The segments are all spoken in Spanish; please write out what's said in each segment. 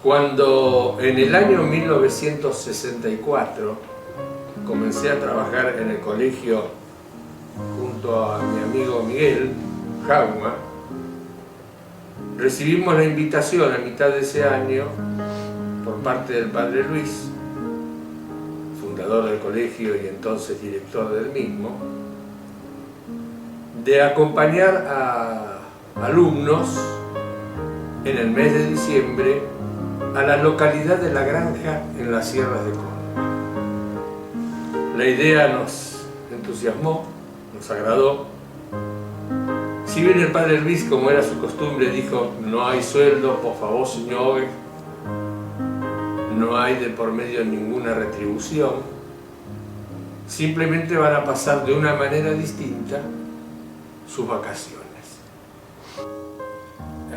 Cuando en el año 1964 comencé a trabajar en el colegio junto a mi amigo Miguel Jauma, recibimos la invitación a mitad de ese año por parte del padre Luis, fundador del colegio y entonces director del mismo, de acompañar a alumnos en el mes de diciembre a la localidad de La Granja en las sierras de Córdoba. La idea nos entusiasmó, nos agradó. Si bien el padre Luis, como era su costumbre, dijo: no hay sueldo, por favor señores, no hay de por medio ninguna retribución, simplemente van a pasar de una manera distinta sus vacaciones.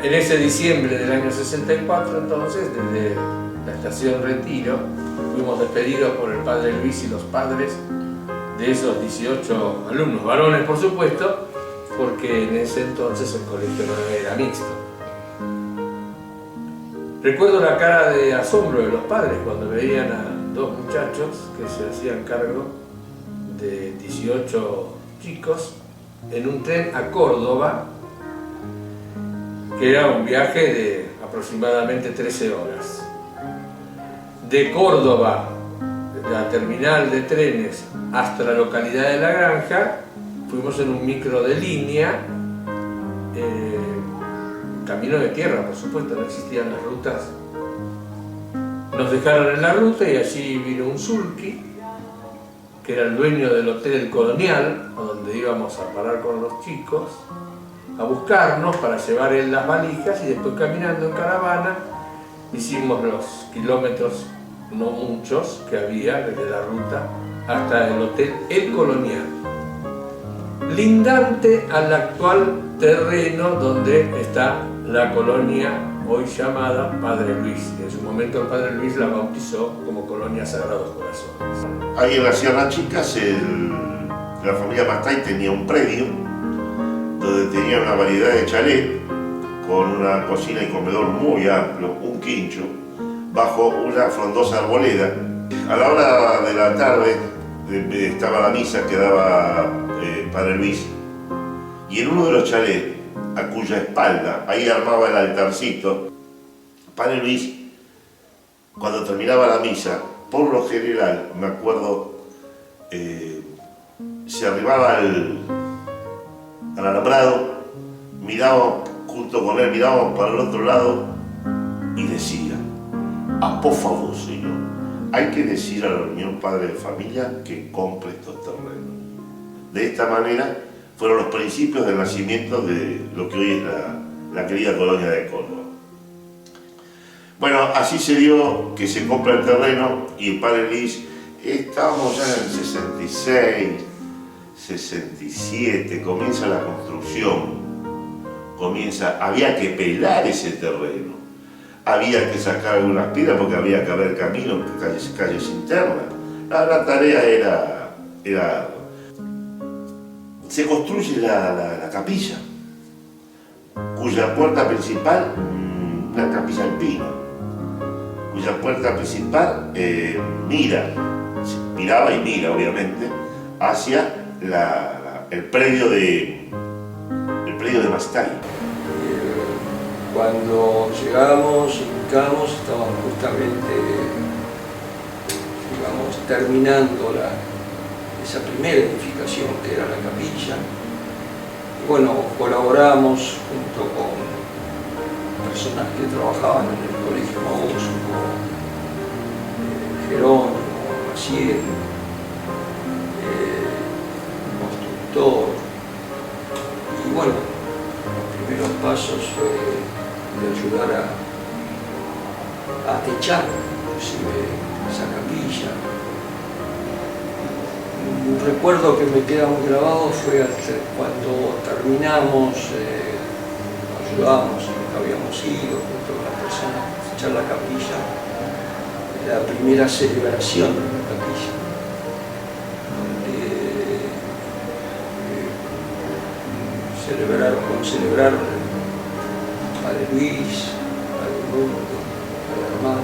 En ese diciembre del año 64, entonces, desde la estación Retiro, fuimos despedidos por el padre Luis y los padres de esos 18 alumnos, varones por supuesto, porque en ese entonces el colegio no era mixto. Recuerdo la cara de asombro de los padres cuando veían a dos muchachos que se hacían cargo de 18 chicos en un tren a Córdoba, que era un viaje de aproximadamente 13 horas. De Córdoba, de la terminal de trenes, hasta la localidad de La Granja, fuimos en un micro de línea, camino de tierra, por supuesto, no existían las rutas. Nos dejaron en la ruta y allí vino un sulky, que era el dueño del Hotel Colonial, a donde íbamos a parar con los chicos, a buscarnos para llevar en las valijas, y después caminando en caravana hicimos los kilómetros, no muchos, que había desde la ruta hasta el Hotel El Colonial, lindante al actual terreno donde está la colonia hoy llamada Padre Luis. En su momento el Padre Luis la bautizó como Colonia Sagrados Corazones. Ahí en las Sierras Chicas la familia Mastay tenía un predio donde tenía una variedad de chalet con una cocina y comedor muy amplio, un quincho, bajo una frondosa arboleda. A la hora de la tarde estaba la misa que daba Padre Luis, y en uno de los chalets, a cuya espalda, ahí armaba el altarcito, Padre Luis, cuando terminaba la misa, por lo general, me acuerdo, se arribaba al alambrado, mirábamos junto con él, mirábamos para el otro lado y decía: por favor, señor, hay que decir a la Unión Padre de Familia que compre estos terrenos. De esta manera fueron los principios del nacimiento de lo que hoy es la querida colonia de Córdoba. Bueno, así se dio que se compra el terreno y el Padre Luis, estábamos ya en el 66, 67, comienza la construcción, había que pelar ese terreno, había que sacar algunas piedras porque había que haber caminos, calles internas. La tarea era se construye la capilla, cuya puerta principal, una capilla alpina, cuya puerta principal miraba y mira obviamente hacia el predio de Mastay. Cuando llegamos, ubicamos, estábamos justamente, terminando esa primera edificación que era la capilla. Y bueno, colaboramos junto con personas que trabajaban en el Colegio Maús, como Jerónimo, Maciel, constructor. Y bueno, los primeros pasos fue de ayudar a techar inclusive esa capilla. Un recuerdo que me queda muy grabado fue cuando terminamos, ayudamos, habíamos ido junto con las personas a echar la capilla, la primera celebración de la capilla, donde celebraron Padre Luis, Padre Mundo, hermano.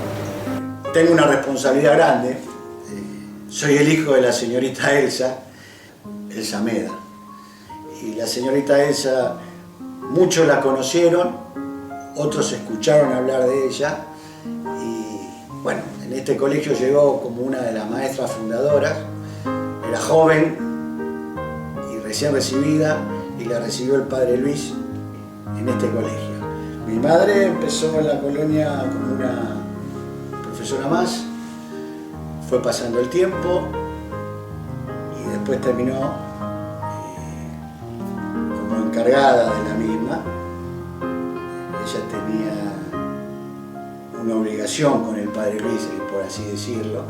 Tengo una responsabilidad grande. Soy el hijo de la señorita Elsa Meda. Y la señorita Elsa, muchos la conocieron, otros escucharon hablar de ella. Y bueno, en este colegio llegó como una de las maestras fundadoras. Era joven y recién recibida, y la recibió el padre Luis en este colegio. Mi madre empezó en la colonia como una profesora más, fue pasando el tiempo y después terminó como encargada de la misma. Ella tenía una obligación con el padre Luis, por así decirlo,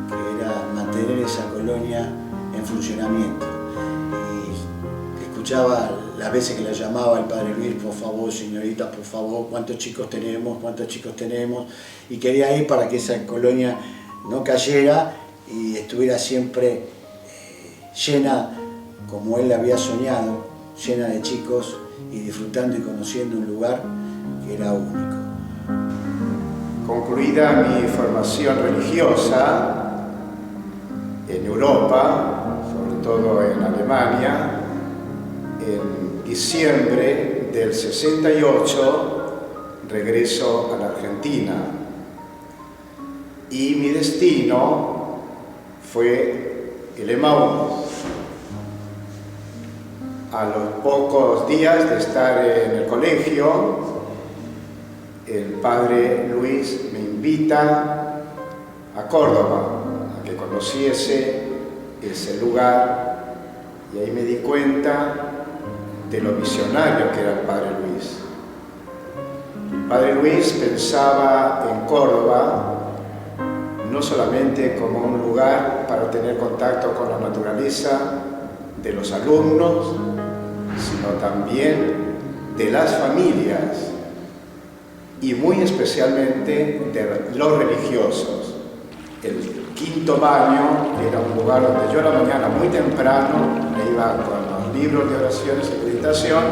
que era mantener esa colonia en funcionamiento. Y escuchaba las veces que la llamaba el padre Luis: por favor, señorita, por favor, ¿cuántos chicos tenemos? ¿Cuántos chicos tenemos? Y quería ir para que esa colonia no cayera y estuviera siempre llena, como él había soñado, llena de chicos y disfrutando y conociendo un lugar que era único. Concluida mi formación religiosa en Europa, sobre todo en Alemania, en diciembre del 68 regreso a la Argentina y mi destino fue el Emaús. A los pocos días de estar en el colegio, el padre Luis me invita a Córdoba, a que conociese ese lugar, y ahí me di cuenta de lo visionario que era el padre Luis. El padre Luis pensaba en Córdoba no solamente como un lugar para tener contacto con la naturaleza de los alumnos, sino también de las familias y muy especialmente de los religiosos. El quinto baño era un lugar donde yo a la mañana muy temprano me iba con los libros de oraciones y meditación,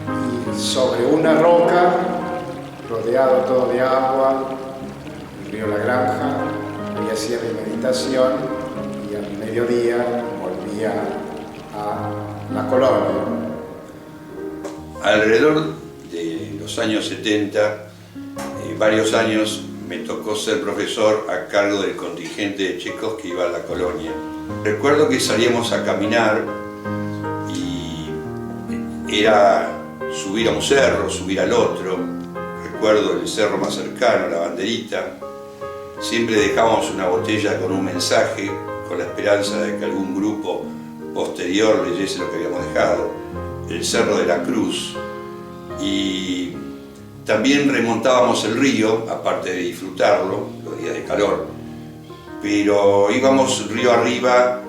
y sobre una roca, rodeado todo de agua, el río La Granja, ahí hacía mi meditación y al mediodía volvía a la colonia. Alrededor de los años 70, varios años me tocó ser profesor a cargo del contingente de chicos que iba a la colonia. Recuerdo que salíamos a caminar y era subir a un cerro, subir al otro. Recuerdo el cerro más cercano, la Banderita. Siempre dejábamos una botella con un mensaje, con la esperanza de que algún grupo posterior leyese lo que habíamos dejado. El Cerro de la Cruz. Y también remontábamos el río, aparte de disfrutarlo, los días de calor, pero íbamos río arriba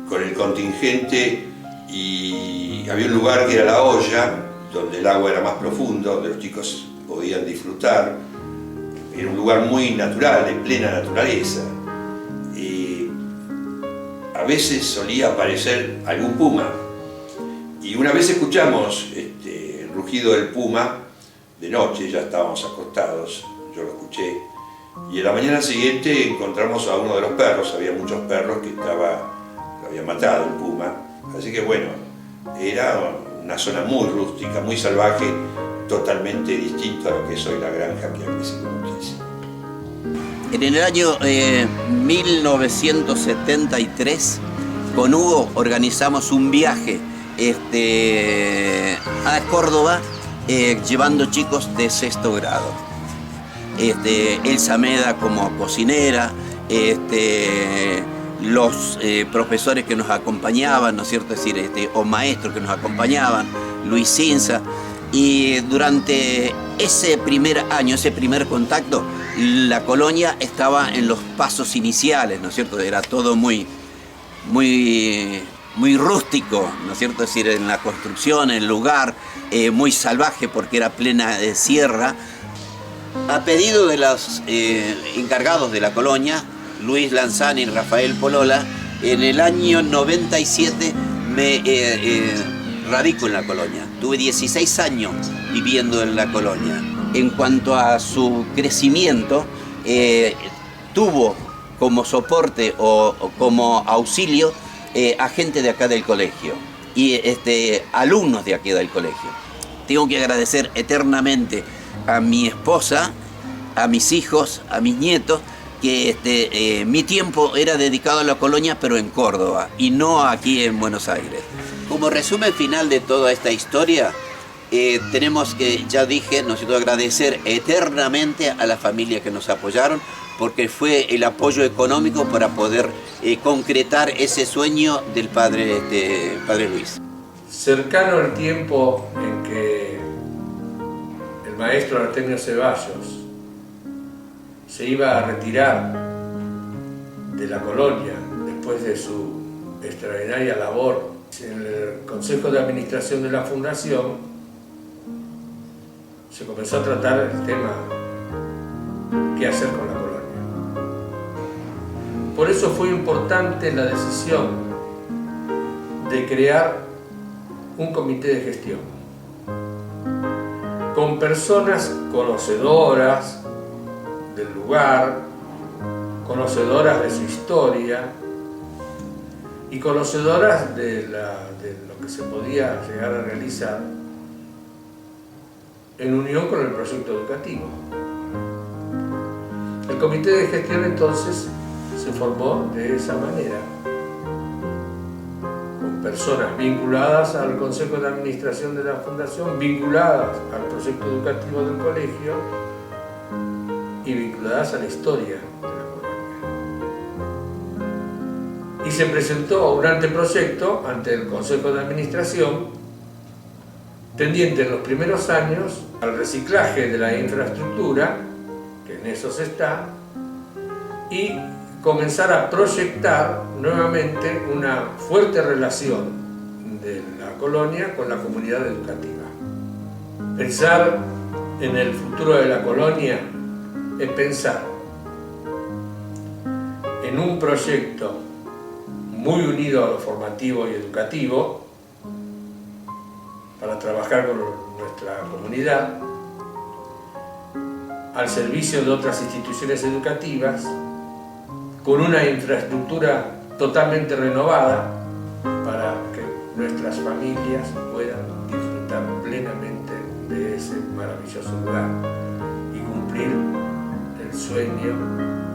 con el contingente, y había un lugar que era la olla, donde el agua era más profunda, donde los chicos podían disfrutar. Era un lugar muy natural, de plena naturaleza. A veces solía aparecer algún puma, y una vez escuchamos el rugido del puma de noche, ya estábamos acostados, yo lo escuché, y en la mañana siguiente encontramos a uno de los perros. Había muchos perros que lo había matado el puma, así que bueno, era una zona muy rústica, muy salvaje, totalmente distinto a lo que es hoy la granja, que ha crecido muchísimo. En el año 1973, con Hugo organizamos un viaje a Córdoba, llevando chicos de sexto grado. Elsa Meda como cocinera, los profesores que nos acompañaban, ¿no es cierto? Es decir, o maestros que nos acompañaban, Luis Cinza. Y durante ese primer año, ese primer contacto, la colonia estaba en los pasos iniciales, ¿no es cierto? Era todo muy rústico, ¿no es cierto? Es decir, en la construcción, en el lugar, muy salvaje porque era plena de sierra. A pedido de los encargados de la colonia, Luis Lanzani y Rafael Polola, en el año 97 me radico en la colonia. Tuve 16 años viviendo en la colonia. en cuanto a su crecimiento, tuvo como soporte o como auxilio a gente de acá del colegio y alumnos de aquí del colegio. Tengo que agradecer eternamente a mi esposa, a mis hijos, a mis nietos, que mi tiempo era dedicado a la colonia, pero en Córdoba y no aquí en Buenos Aires. Como resumen final de toda esta historia, tenemos que, ya dije, nosotros agradecer eternamente a la familia que nos apoyaron, porque fue el apoyo económico para poder concretar ese sueño del padre Luis. Cercano el tiempo en que el maestro Artemio Ceballos se iba a retirar de la colonia después de su extraordinaria labor en el Consejo de Administración de la Fundación, se comenzó a tratar el tema qué hacer con la colonia. Por eso fue importante la decisión de crear un comité de gestión con personas conocedoras del lugar, conocedoras de su historia y conocedoras de lo que se podía llegar a realizar en unión con el proyecto educativo. El comité de gestión entonces se formó de esa manera, con personas vinculadas al Consejo de Administración de la Fundación, vinculadas al proyecto educativo del colegio y vinculadas a la historia de la colonia. Y se presentó un anteproyecto ante el Consejo de Administración tendiente en los primeros años al reciclaje de la infraestructura, que en eso se está, y comenzar a proyectar nuevamente una fuerte relación de la colonia con la comunidad educativa. Pensar en el futuro de la colonia es pensar en un proyecto muy unido a lo formativo y educativo para trabajar con nuestra comunidad, al servicio de otras instituciones educativas, con una infraestructura totalmente renovada para que nuestras familias puedan disfrutar plenamente de ese maravilloso lugar y cumplir el sueño